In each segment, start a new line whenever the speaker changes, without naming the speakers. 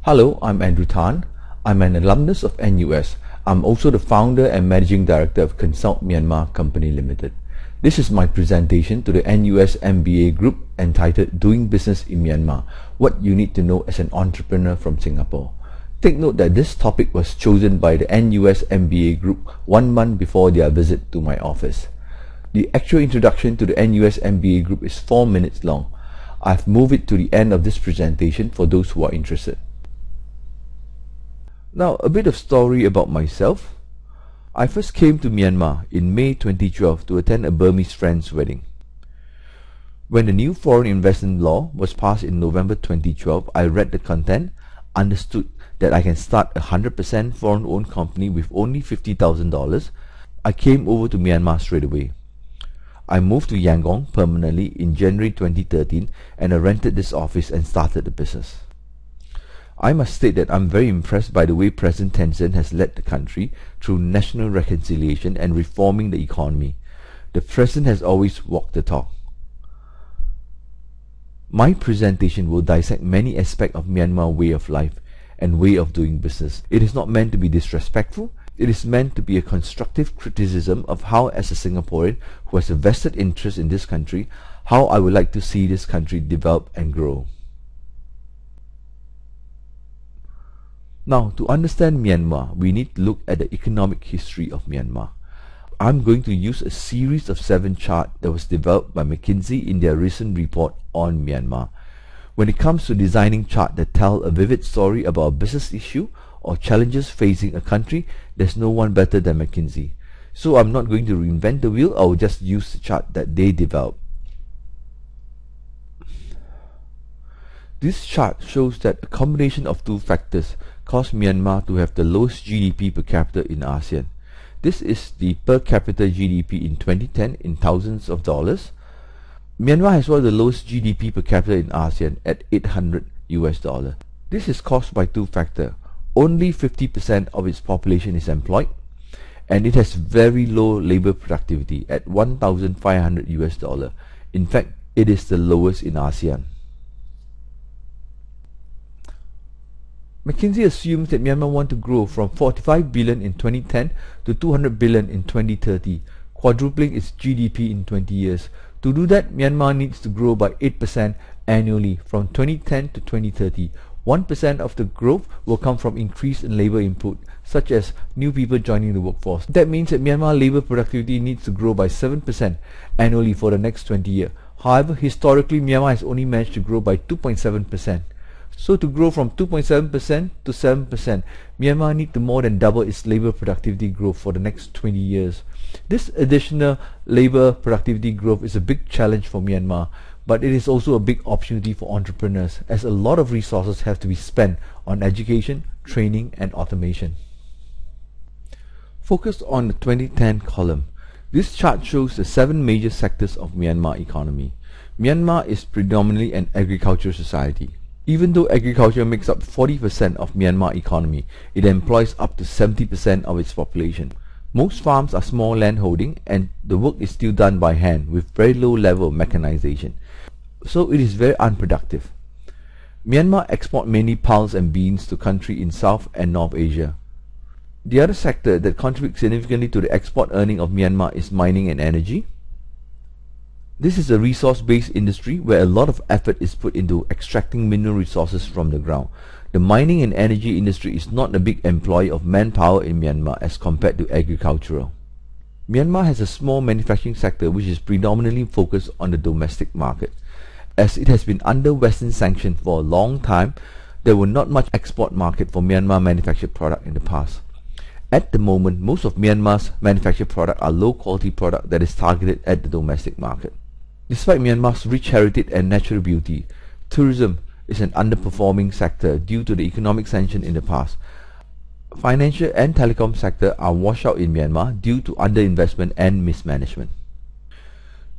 Hello, I'm Andrew Tan. I'm an alumnus of NUS. I'm also the founder and managing director of Consult Myanmar Company Limited. This is my presentation to the NUS MBA group entitled Doing Business in Myanmar, What You Need to Know as an Entrepreneur from Singapore. Take note that this topic was chosen by the NUS MBA group 1 month before their visit to my office. The actual introduction to the NUS MBA group is 4 minutes long. I've moved it to the end of this presentation for those who are interested. Now, a bit of story about myself. I first came to Myanmar in May 2012 to attend a Burmese friend's wedding. When the new foreign investment law was passed in November 2012, I read the content, understood that I can start a 100% foreign-owned company with only $50,000. I came over to Myanmar straight away. I moved to Yangon permanently in January 2013 and I rented this office and started the business. I must state that I'm very impressed by the way President Tencent has led the country through national reconciliation and reforming the economy. The President has always walked the talk. My presentation will dissect many aspects of Myanmar way of life and way of doing business. It is not meant to be disrespectful. It is meant to be a constructive criticism of how, as a Singaporean who has a vested interest in this country, how I would like to see this country develop and grow. Now, to understand Myanmar, we need to look at the economic history of Myanmar. I'm going to use a series of 7 charts that was developed by McKinsey in their recent report on Myanmar. When it comes to designing charts that tell a vivid story about a business issue or challenges facing a country, there's no one better than McKinsey. So I'm not going to reinvent the wheel, I will just use the chart that they developed. This chart shows that a combination of 2 factors caused Myanmar to have the lowest GDP per capita in ASEAN. This is the per capita GDP in 2010 in thousands of dollars. Myanmar has one of the lowest GDP per capita in ASEAN at $800 US. This is caused by 2 factors. Only 50% of its population is employed, and it has very low labor productivity at $1,500 US. In fact, it is the lowest in ASEAN. McKinsey assumes that Myanmar wants to grow from 45 billion in 2010 to 200 billion in 2030, quadrupling its GDP in 20 years. To do that, Myanmar needs to grow by 8% annually from 2010 to 2030. 1% of the growth will come from increase in labor input, such as new people joining the workforce. That means that Myanmar labor productivity needs to grow by 7% annually for the next 20 years. However, historically, Myanmar has only managed to grow by 2.7%. So to grow from 2.7% to 7%, Myanmar needs to more than double its labor productivity growth for the next 20 years. This additional labor productivity growth is a big challenge for Myanmar, but it is also a big opportunity for entrepreneurs, as a lot of resources have to be spent on education, training and automation. Focus on the 2010 column. This chart shows the 7 major sectors of Myanmar economy. Myanmar is predominantly an agricultural society. Even though agriculture makes up 40% of Myanmar economy, it employs up to 70% of its population. Most farms are small land holding and the work is still done by hand with very low level of mechanization. So it is very unproductive. Myanmar export mainly pulse and beans to countries in South and North Asia. The other sector that contributes significantly to the export earning of Myanmar is mining and energy. This is a resource-based industry where a lot of effort is put into extracting mineral resources from the ground. The mining and energy industry is not a big employer of manpower in Myanmar as compared to agricultural. Myanmar has a small manufacturing sector which is predominantly focused on the domestic market. As it has been under Western sanction for a long time, there were not much export market for Myanmar manufactured product in the past. At the moment, most of Myanmar's manufactured product are low quality product that is targeted at the domestic market. Despite Myanmar's rich heritage and natural beauty, tourism is an underperforming sector due to the economic sanction in the past. Financial and telecom sector are washed out in Myanmar due to underinvestment and mismanagement.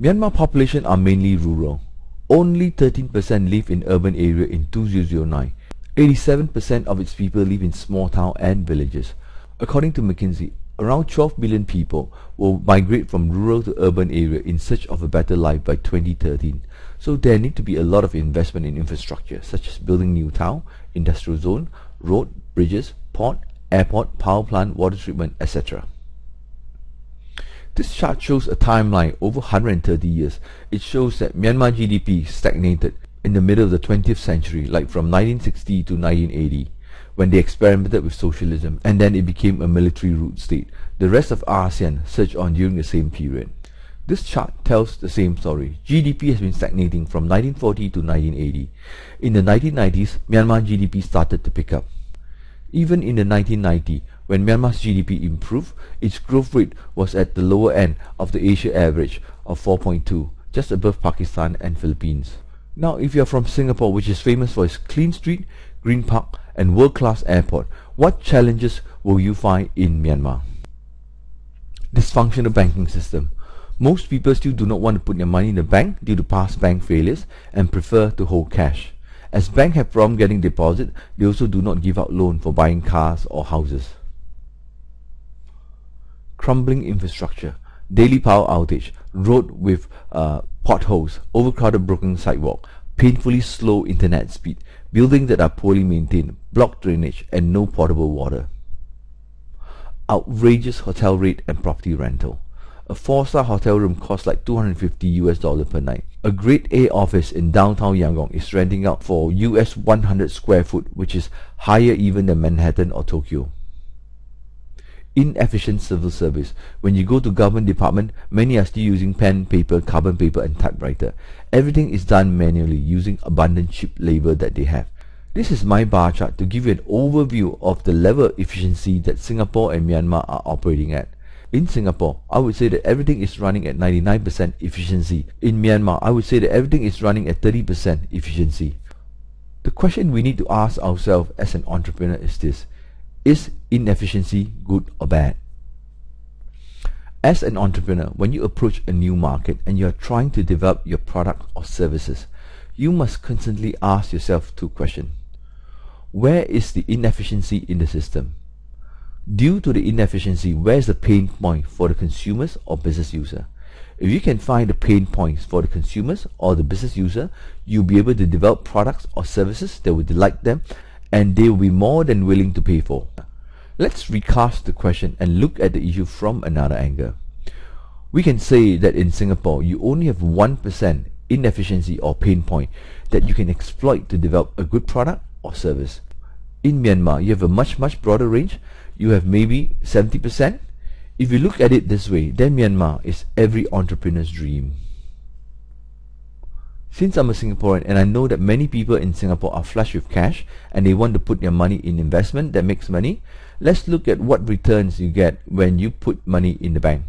Myanmar population are mainly rural. Only 13% live in urban area in 2009. 87% of its people live in small towns and villages. According to McKinsey, around 12 million people will migrate from rural to urban area in search of a better life by 2013. So there need to be a lot of investment in infrastructure, such as building new town, industrial zone, road, bridges, port, airport, power plant, water treatment, etc. This chart shows a timeline over 130 years. It shows that Myanmar GDP stagnated in the middle of the 20th century, like from 1960 to 1980, when they experimented with socialism, and then it became a military-ruled state. The rest of ASEAN surged on during the same period. This chart tells the same story. GDP has been stagnating from 1940 to 1980. In the 1990s, Myanmar GDP started to pick up. Even in the 1990s, when Myanmar's GDP improved, its growth rate was at the lower end of the Asia average of 4.2, just above Pakistan and Philippines. Now, if you're from Singapore, which is famous for its clean street, green park, and world-class airport, what challenges will you find in Myanmar? Dysfunctional banking system. Most people still do not want to put their money in the bank due to past bank failures and prefer to hold cash. As banks have problem getting deposit, they also do not give out loan for buying cars or houses. Crumbling infrastructure, daily power outage, road with potholes, overcrowded broken sidewalk, painfully slow internet speed, buildings that are poorly maintained, blocked drainage, and no potable water. Outrageous hotel rate and property rental. A 4-star hotel room costs like $250 per night. A grade A office in downtown Yangon is renting out for US 100 square foot, which is higher even than Manhattan or Tokyo. Inefficient civil service. When you go to government department, many are still using pen, paper, carbon paper and typewriter. Everything is done manually using abundant cheap labor that they have. This is my bar chart to give you an overview of the level of efficiency that Singapore and Myanmar are operating at. In Singapore, I would say that everything is running at 99% efficiency. In Myanmar, I would say that everything is running at 30% efficiency. The question we need to ask ourselves as an entrepreneur is this: is inefficiency good or bad? As an entrepreneur, when you approach a new market and you are trying to develop your product or services, you must constantly ask yourself two questions. Where is the inefficiency in the system? Due to the inefficiency, where is the pain point for the consumers or business user? If you can find the pain points for the consumers or the business user, you'll be able to develop products or services that will delight them and they will be more than willing to pay for. Let's recast the question and look at the issue from another angle. We can say that in Singapore, you only have 1% inefficiency or pain point that you can exploit to develop a good product or service. In Myanmar, you have a much broader range. You have maybe 70%. If you look at it this way, then Myanmar is every entrepreneur's dream. Since I'm a Singaporean and I know that many people in Singapore are flush with cash and they want to put their money in investment that makes money, let's look at what returns you get when you put money in the bank.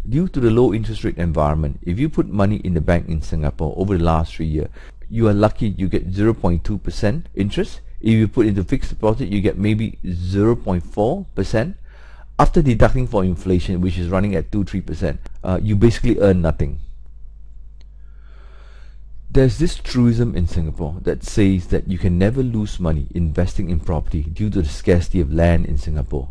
Due to the low interest rate environment, if you put money in the bank in Singapore over the last 3 years, you are lucky you get 0.2% interest. If you put into fixed deposit, you get maybe 0.4%. After deducting for inflation, which is running at 2-3%, you basically earn nothing. There's this truism in Singapore that says that you can never lose money investing in property due to the scarcity of land in Singapore.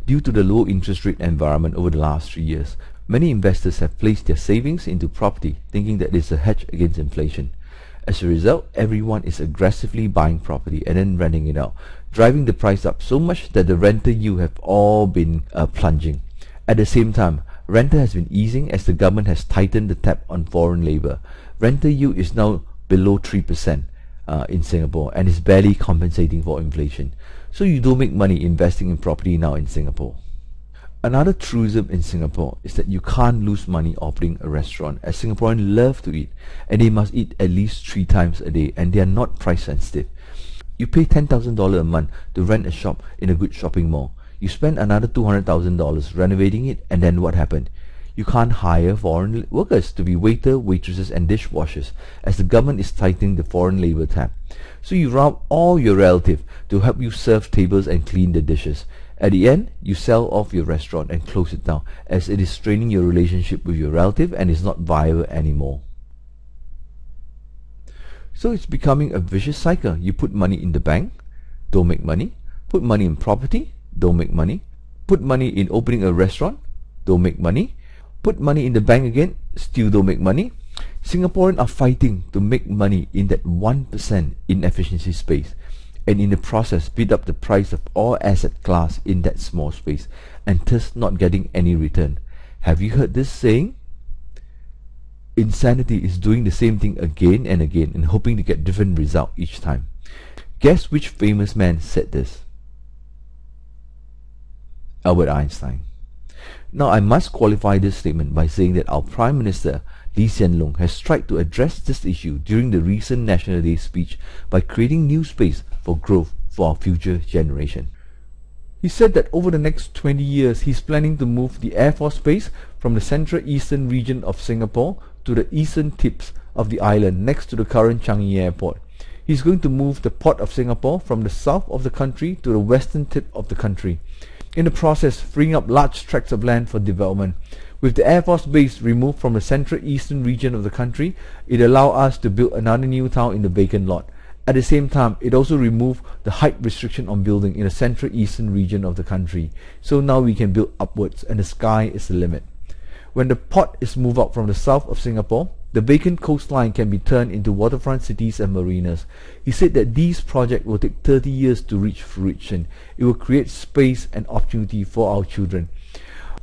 Due to the low interest rate environment over the last 3 years, many investors have placed their savings into property thinking that it's a hedge against inflation. As a result, everyone is aggressively buying property and then renting it out, driving the price up so much that the rental yield have all been plunging. At the same time, rental has been easing as the government has tightened the tap on foreign labor. Rental yield is now below 3% in Singapore and is barely compensating for inflation. So you don't make money investing in property now in Singapore. Another truism in Singapore is that you can't lose money operating a restaurant, as Singaporeans love to eat and they must eat at least 3 times a day and they are not price sensitive. You pay $10,000 a month to rent a shop in a good shopping mall. You spend another $200,000 renovating it, and then what happened? You can't hire foreign workers to be waiter, waitresses and dishwashers as the government is tightening the foreign labor tab. So you rob all your relatives to help you serve tables and clean the dishes. At the end, you sell off your restaurant and close it down as it is straining your relationship with your relative and is not viable anymore. So it's becoming a vicious cycle. You put money in the bank, don't make money. Put money in property, don't make money. Put money in opening a restaurant, don't make money. Put money in the bank again, still don't make money. Singaporeans are fighting to make money in that 1% inefficiency space. and in the process bid up the price of all asset class in that small space, and thus not getting any return. Have you heard this saying? Insanity is doing the same thing again and again and hoping to get different result each time. Guess which famous man said this? Albert Einstein. Now I must qualify this statement by saying that our Prime Minister Lee Hsien Loong has tried to address this issue during the recent National Day speech by creating new space for growth for our future generation. He said that over the next 20 years he's planning to move the Air Force Base from the central eastern region of Singapore to the eastern tips of the island next to the current Changi Airport. He's going to move the Port of Singapore from the south of the country to the western tip of the country, in the process freeing up large tracts of land for development. With the Air Force Base removed from the central eastern region of the country, it allows us to build another new town in the vacant lot. At the same time, it also removed the height restriction on building in the central eastern region of the country. So now we can build upwards and the sky is the limit. When the port is moved out from the south of Singapore, the vacant coastline can be turned into waterfront cities and marinas. He said that these projects will take 30 years to reach fruition. It will create space and opportunity for our children.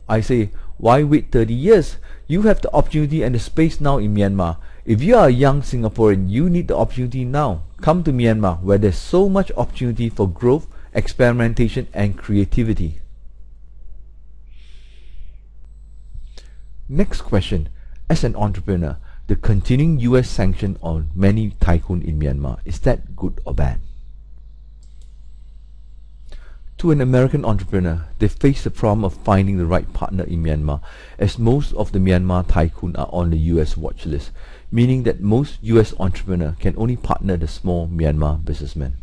I say, why wait 30 years? You have the opportunity and the space now in Myanmar. If you are a young Singaporean, you need the opportunity now. Come to Myanmar, where there's so much opportunity for growth, experimentation and creativity. Next question. As an entrepreneur, the continuing US sanction on many tycoons in Myanmar, is that good or bad? To an American entrepreneur, they face the problem of finding the right partner in Myanmar, as most of the Myanmar tycoons are on the US watch list, meaning that most US entrepreneurs can only partner the small Myanmar businessmen.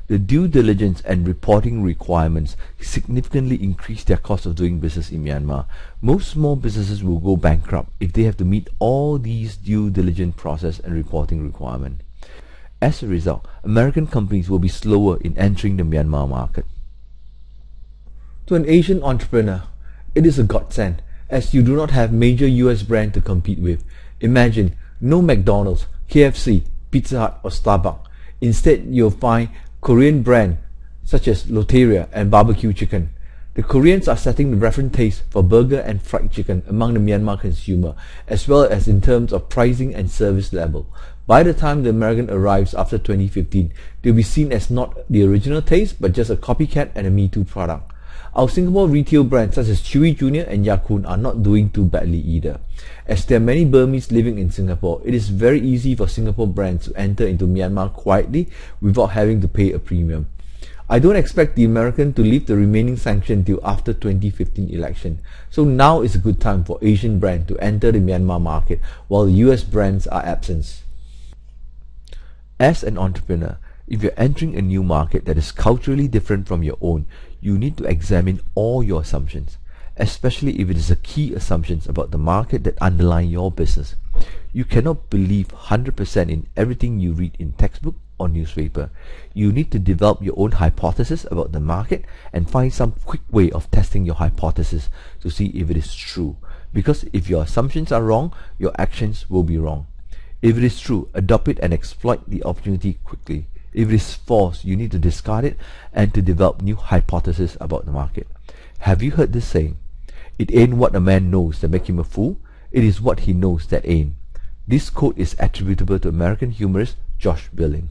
The due diligence and reporting requirements significantly increase their cost of doing business in Myanmar. Most small businesses will go bankrupt if they have to meet all these due diligence process and reporting requirements. As a result, American companies will be slower in entering the Myanmar market. To an Asian entrepreneur, it is a godsend, as you do not have major US brands to compete with. Imagine no McDonald's, KFC, Pizza Hut or Starbucks. Instead, you'll find Korean brands such as Loteria and barbecue chicken. The Koreans are setting the reference taste for burger and fried chicken among the Myanmar consumer, as well as in terms of pricing and service level. By the time the American arrives after 2015, they'll be seen as not the original taste, but just a copycat and a Me Too product. Our Singapore retail brands such as Chewy Junior and Ya-Kun are not doing too badly either. As there are many Burmese living in Singapore, it is very easy for Singapore brands to enter into Myanmar quietly without having to pay a premium. I don't expect the American to lift the remaining sanction till after 2015 election. So now is a good time for Asian brands to enter the Myanmar market while the US brands are absent. As an entrepreneur, if you're entering a new market that is culturally different from your own, you need to examine all your assumptions, especially if it is a key assumptions about the market that underlie your business. You cannot believe 100% in everything you read in textbook or newspaper. You need to develop your own hypothesis about the market and find some quick way of testing your hypothesis to see if it is true. Because if your assumptions are wrong, your actions will be wrong. If it is true, adopt it and exploit the opportunity quickly. If it is false, you need to discard it and to develop new hypotheses about the market. Have you heard this saying? It ain't what a man knows that make him a fool, it is what he knows that ain't. This quote is attributable to American humorist Josh Billing.